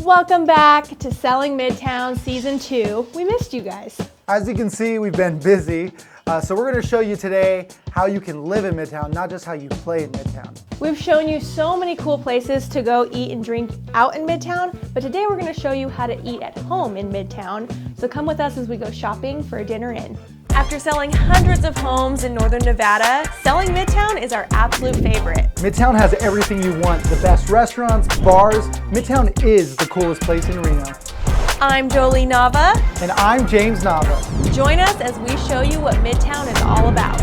welcome back to Selling Midtown Season 2. We missed you guys. As you can see, we've been busy. So we're gonna show you today how you can live in Midtown, not just how you play in Midtown. We've shown you so many cool places to go eat and drink out in Midtown, but today we're gonna show you how to eat at home in Midtown. So come with us as we go shopping for a dinner in. After selling hundreds of homes in Northern Nevada, Selling Midtown is our absolute favorite. Midtown has everything you want, the best restaurants, bars. Midtown is the coolest place in Reno. I'm Jolie Nava. And I'm James Nava. Join us as we show you what Midtown is all about.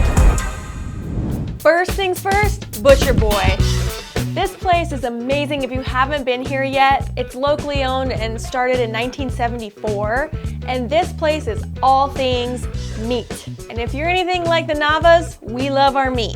First things first, Butcher Boy. This place is amazing if you haven't been here yet. It's locally owned and started in 1974. And this place is all things meat. And if you're anything like the Navas, we love our meat.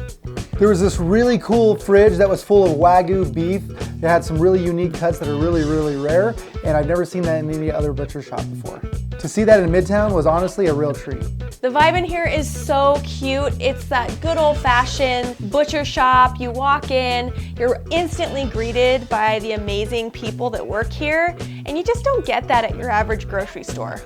There was this really cool fridge that was full of Wagyu beef. It had some really unique cuts that are really, really rare. And I've never seen that in any other butcher shop before. To see that in Midtown was honestly a real treat. The vibe in here is so cute. It's that good old-fashioned butcher shop. You walk in, you're instantly greeted by the amazing people that work here, and you just don't get that at your average grocery store.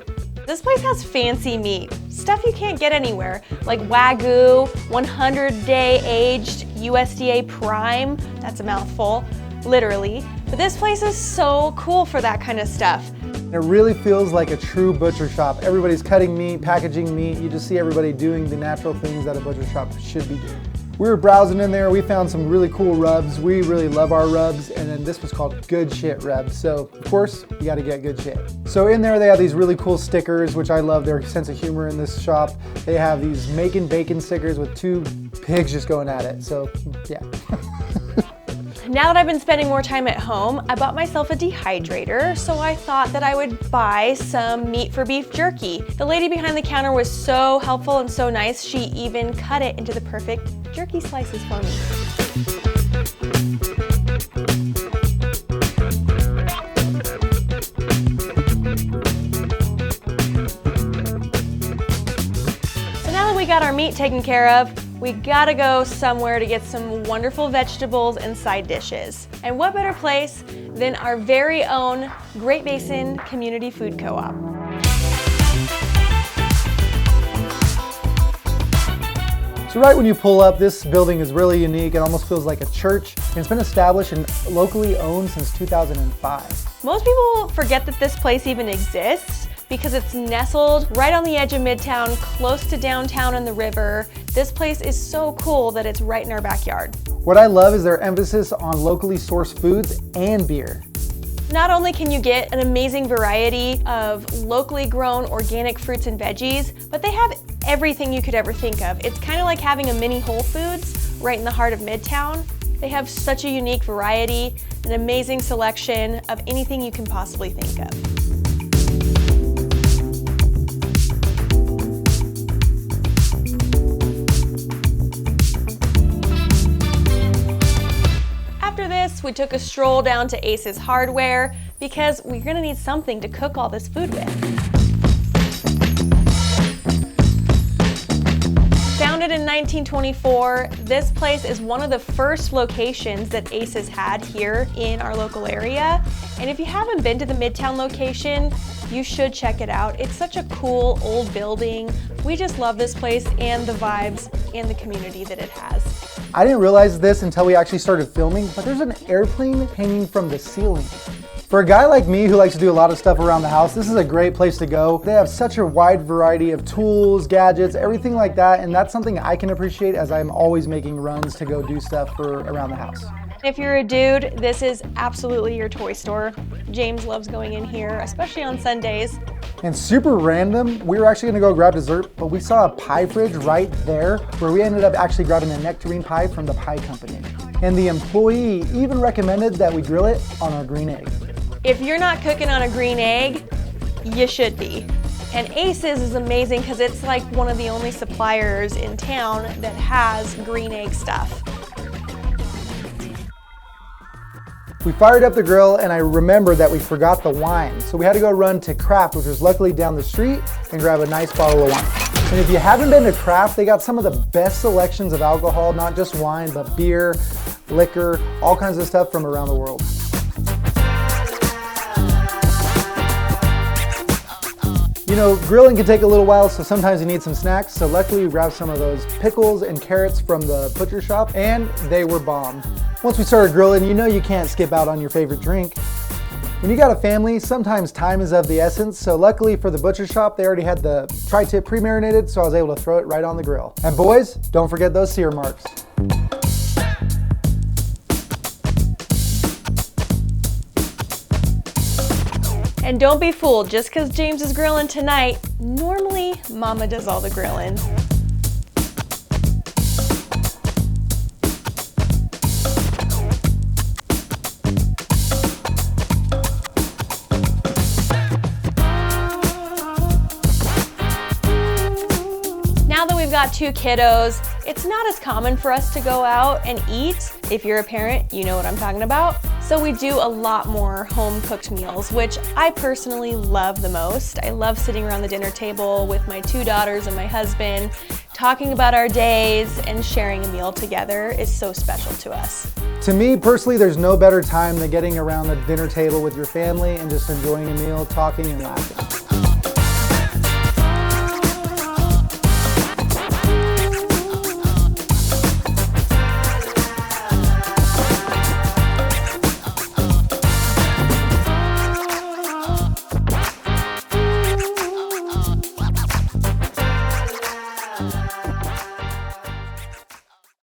This place has fancy meat, stuff you can't get anywhere, like Wagyu, 100-day aged USDA prime. That's a mouthful, literally. But this place is so cool for that kind of stuff. It really feels like a true butcher shop. Everybody's cutting meat, packaging meat. You just see everybody doing the natural things that a butcher shop should be doing. We were browsing in there, we found some really cool rubs. We really love our rubs, and then this was called Good Shit Rubs. So, of course, you gotta get good shit. So in there they have these really cool stickers, which I love their sense of humor in this shop. They have these Making Bacon stickers with two pigs just going at it, so yeah. Now that I've been spending more time at home, I bought myself a dehydrator, so I thought that I would buy some meat for beef jerky. The lady behind the counter was so helpful and so nice, she even cut it into the perfect jerky slices for me. So now that we got our meat taken care of, we gotta go somewhere to get some wonderful vegetables and side dishes. And what better place than our very own Great Basin Community Food Co-op. So right when you pull up, this building is really unique. It almost feels like a church. And it's been established and locally owned since 2005. Most people forget that this place even exists because it's nestled right on the edge of Midtown, close to downtown and the river. This place is so cool that it's right in our backyard. What I love is their emphasis on locally sourced foods and beer. Not only can you get an amazing variety of locally grown organic fruits and veggies, but they have everything you could ever think of. It's kind of like having a mini Whole Foods right in the heart of Midtown. They have such a unique variety, an amazing selection of anything you can possibly think of. After this, we took a stroll down to Ace's Hardware because we're gonna need something to cook all this food with. Founded in 1924, this place is one of the first locations that Ace's had here in our local area. And if you haven't been to the Midtown location, you should check it out. It's such a cool old building. We just love this place and the vibes and the community that it has. I didn't realize this until we actually started filming, but there's an airplane hanging from the ceiling. For a guy like me who likes to do a lot of stuff around the house, this is a great place to go. They have such a wide variety of tools, gadgets, everything like that, and that's something I can appreciate as I'm always making runs to go do stuff for around the house. If you're a dude, this is absolutely your toy store. James loves going in here, especially on Sundays. And super random, we were actually gonna go grab dessert, but we saw a pie fridge right there where we ended up actually grabbing a nectarine pie from the pie company. And the employee even recommended that we grill it on our green egg. If you're not cooking on a green egg, you should be. And Ace's is amazing because it's like one of the only suppliers in town that has green egg stuff. We fired up the grill and I remembered that we forgot the wine. So we had to go run to Craft, which was luckily down the street, and grab a nice bottle of wine. And if you haven't been to Craft, they got some of the best selections of alcohol, not just wine, but beer, liquor, all kinds of stuff from around the world. You know, grilling can take a little while, so sometimes you need some snacks. So luckily we grabbed some of those pickles and carrots from the butcher shop, and they were bomb. Once we started grilling, you know you can't skip out on your favorite drink. When you got a family, sometimes time is of the essence, so luckily for the butcher shop, they already had the tri-tip pre-marinated, so I was able to throw it right on the grill. And boys, don't forget those sear marks. And don't be fooled, just because James is grilling tonight, normally Mama does all the grilling. Now that we've got 2 kiddos, it's not as common for us to go out and eat. If you're a parent, you know what I'm talking about. So we do a lot more home-cooked meals, which I personally love the most. I love sitting around the dinner table with my 2 daughters and my husband, talking about our days, and sharing a meal together is so special to us. To me personally, there's no better time than getting around the dinner table with your family and just enjoying a meal, talking and laughing.